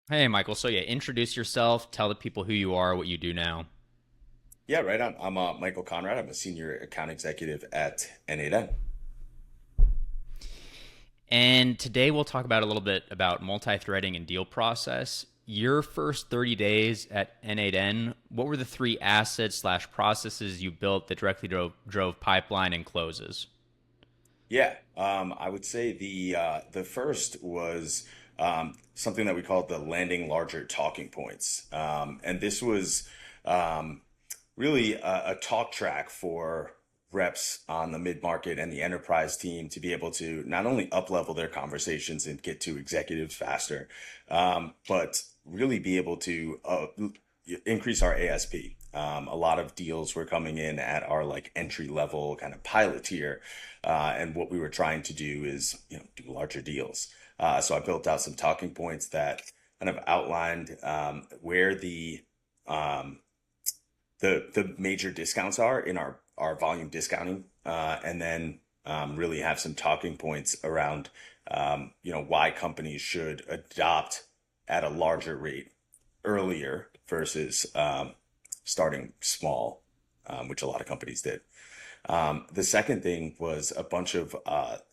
Hey, Michael. So, yeah, introduce yourself, tell the people who you are, what you do now. Yeah, right on. I'm Michael Conrad. I'm a senior account executive at n8n. And today we'll talk about a little bit about multi-threading and deal process. Your first 30 days at n8n, what were the three assets slash processes you built that directly drove pipeline and closes? Yeah, I would say the first was something that we called the landing larger talking points, and this was um, really a talk track for reps on the mid market and the enterprise team to be able to not only up level their conversations and get to executives faster, but really be able to increase our ASP. A lot of deals were coming in at our like entry level kind of pilot tier, and what we were trying to do is do larger deals. So I built out some talking points that kind of outlined where um, the major discounts are in our volume discounting, and then really have some talking points around why companies should adopt at a larger rate earlier versus starting small, which a lot of companies did. The second thing was a bunch of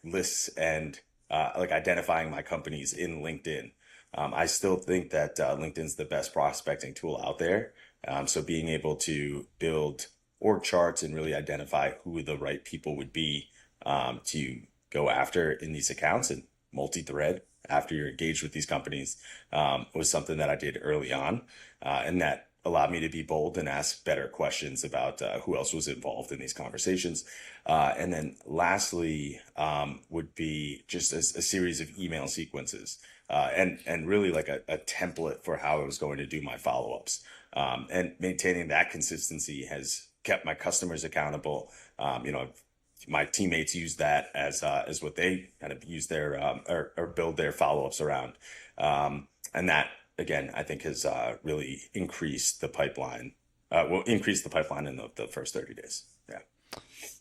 lists and like identifying my companies in LinkedIn. I still think that LinkedIn's the best prospecting tool out there. So being able to build org charts and really identify who the right people would be to go after in these accounts and multi-thread after you're engaged with these companies was something that I did early on, and that allowed me to be bold and ask better questions about who else was involved in these conversations. And then lastly, would be just a series of email sequences, and really like a template for how I was going to do my follow-ups. And maintaining that consistency has kept my customers accountable. My teammates use that as what they kind of use their or build their follow-ups around. And that again, I think has really increased the pipeline. Will increase the pipeline in the first 30 days. Yeah.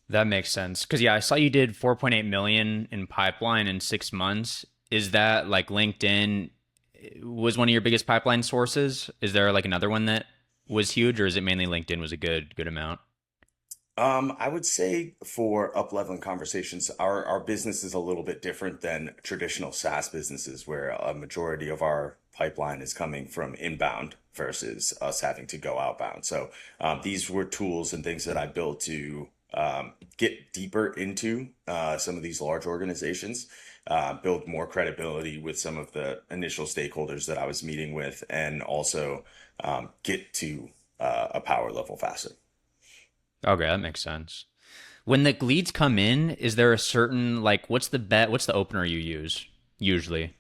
That makes sense. Because, yeah, I saw you did 4.8 million in pipeline in 6 months. Is that like LinkedIn was one of your biggest pipeline sources? Is there like another one that was huge, or is it mainly LinkedIn was a good amount? I would say for up-leveling conversations, our business is a little bit different than traditional SaaS businesses, where a majority of our pipeline is coming from inbound versus us having to go outbound. So these were tools and things that I built to get deeper into some of these large organizations, build more credibility with some of the initial stakeholders that I was meeting with, and also get to a power level faster. Okay, that makes sense. When the leads come in, is there a certain like what's the opener you use usually?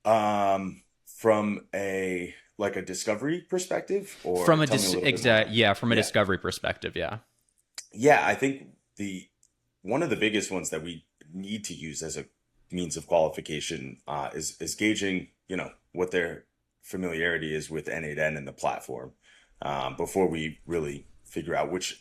From a like a discovery perspective, or From a tell me a little bit more exact about. yeah, from a Yeah. discovery perspective, yeah. Yeah, I think the one of the biggest ones that we need to use as a means of qualification is gauging, what their familiarity is with N8N and the platform, before we really figure out which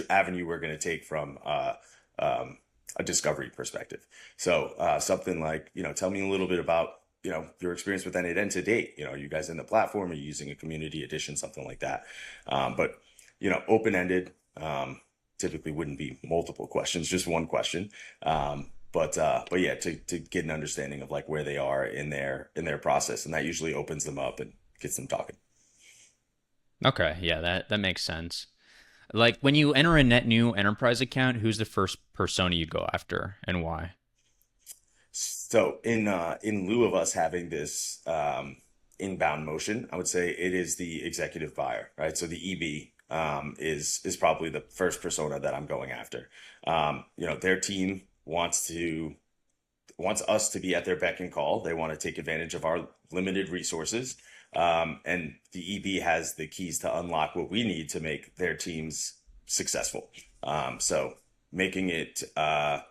avenue we're going to take from a discovery perspective. So something like, tell me a little bit about, your experience with N8N to date. Are you guys in the platform? Are you using a community edition, something like that? But open-ended. Typically wouldn't be multiple questions, just one question. But yeah, to get an understanding of like where they are in their process, and that usually opens them up and gets them talking. Okay, yeah, that makes sense. Like when you enter a net new enterprise account, who's the first persona you go after and why? So in lieu of us having this inbound motion, I would say it is the executive buyer, right? So the EB is probably the first persona that I'm going after. Their team wants us to be at their beck and call. They want to take advantage of our limited resources. And the EB has the keys to unlock what we need to make their teams successful. So making it, a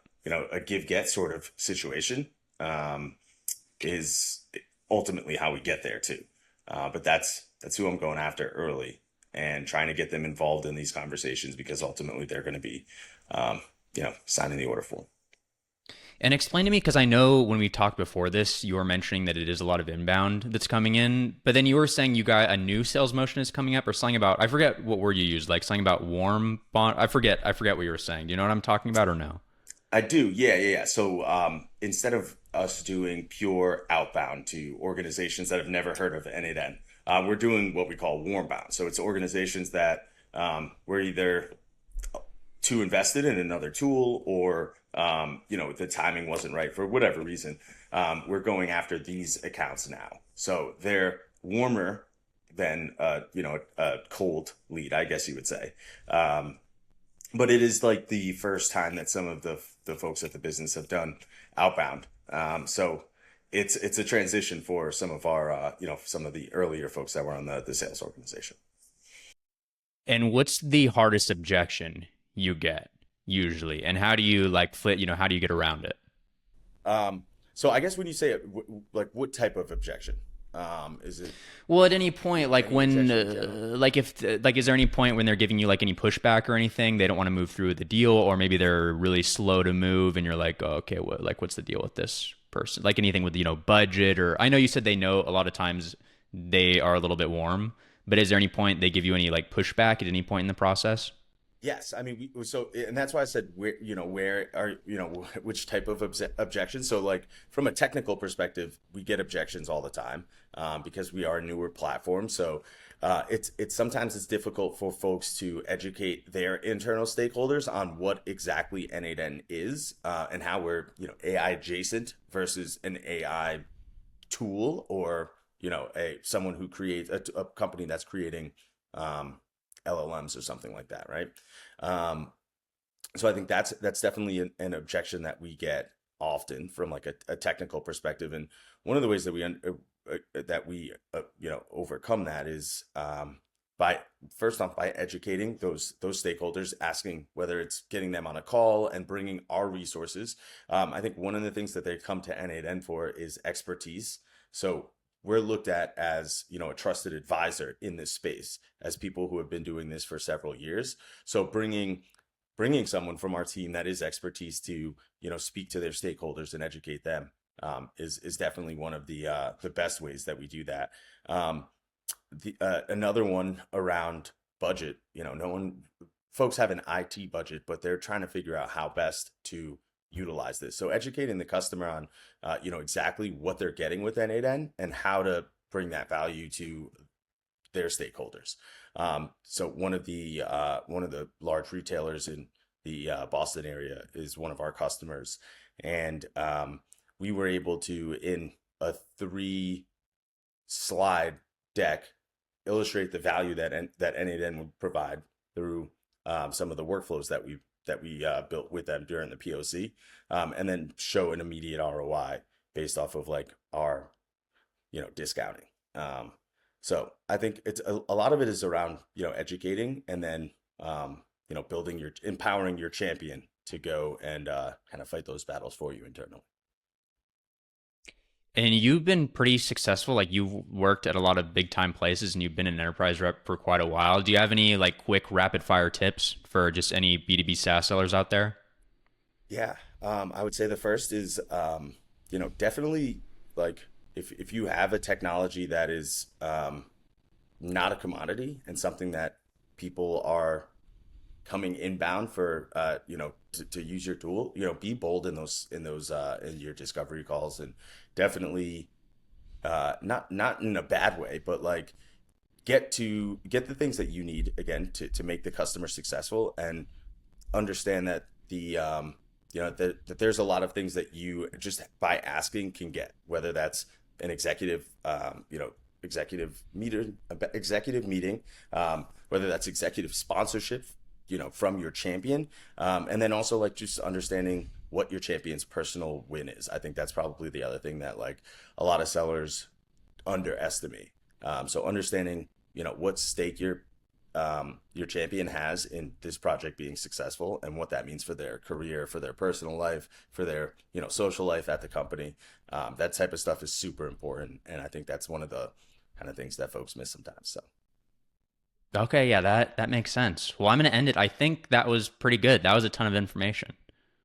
give get sort of situation um, is ultimately how we get there too. But that's who I'm going after early and trying to get them involved in these conversations because ultimately they're going to be, signing the order form. And explain to me, because I know when we talked before this, you were mentioning that it is a lot of inbound that's coming in, but then you were saying you got a new sales motion is coming up, or something about, I forget what word you used, like something about warm bond. I forget what you were saying. Do you know what I'm talking about or no? I do. Yeah, yeah, yeah. So instead of us doing pure outbound to organizations that have never heard of n8n, we're doing what we call warm bound. So it's organizations that we're either too invested in another tool or the timing wasn't right for whatever reason. We're going after these accounts now. So they're warmer than a cold lead, I guess you would say. But it is like the first time that some of the folks at the business have done outbound. So it's a transition for some of our some of the earlier folks that were on the sales organization. And what's the hardest objection you get usually? And how do you like flip, how do you get around it? So I guess when you say it, like what type of objection? Is it Well, at any point, like any when, objection in general? like if, like, is there any point when they're giving you like any pushback or anything? They don't want to move through with the deal, or maybe they're really slow to move, and you're like, oh, okay, what, like, what's the deal with this person? Like anything with budget, or I know you said they know a lot of times they are a little bit warm, but is there any point they give you any like pushback at any point in the process? Yes, I mean, and that's why I said where are which type of objection. So, like from a technical perspective, we get objections all the time because we are a newer platform. So, it's sometimes it's difficult for folks to educate their internal stakeholders on what exactly n8n is and how we're AI adjacent versus an AI tool or a someone who creates a company that's creating. LLMs or something like that, right? Um, so I think that's definitely an objection that we get often from like a technical perspective, and one of the ways that we overcome that is by first off by educating those stakeholders, asking whether it's getting them on a call and bringing our resources. I think one of the things that they come to n8n for is expertise. So we're looked at as a trusted advisor in this space as people who have been doing this for several years. So bringing someone from our team that is expertise to speak to their stakeholders and educate them is definitely one of the best ways that we do that. Another one around budget. No one folks have an IT budget, but they're trying to figure out how best to utilize this. So educating the customer on exactly what they're getting with n8n and how to bring that value to their stakeholders. So one of the large retailers in the Boston area is one of our customers, and we were able to, in a 3 slide deck, illustrate the value that n8n would provide through some of the workflows that we built with them during the POC, and then show an immediate ROI based off of like our discounting. So I think it's a lot of it is around educating, and then empowering your champion to go and kind of fight those battles for you internally. And you've been pretty successful. Like you've worked at a lot of big time places and you've been an enterprise rep for quite a while. Do you have any like quick rapid fire tips for just any B2B SaaS sellers out there? Yeah, I would say the first is definitely like if you have a technology that is not a commodity and something that people are coming inbound for to use your tool, be bold in those in your discovery calls, and definitely not in a bad way, but like get the things that you need again to make the customer successful, and understand that that there's a lot of things that you just by asking can get, whether that's an executive meeting, whether that's executive sponsorship, from your champion, and then also like just understanding what your champion's personal win is. I think that's probably the other thing that like a lot of sellers underestimate. So understanding what stake your champion has in this project being successful, and what that means for their career, for their personal life, for their social life at the company. That type of stuff is super important, and I think that's one of the kind of things that folks miss sometimes. So Okay, yeah, that makes sense. Well, I'm going to end it. I think that was pretty good. That was a ton of information.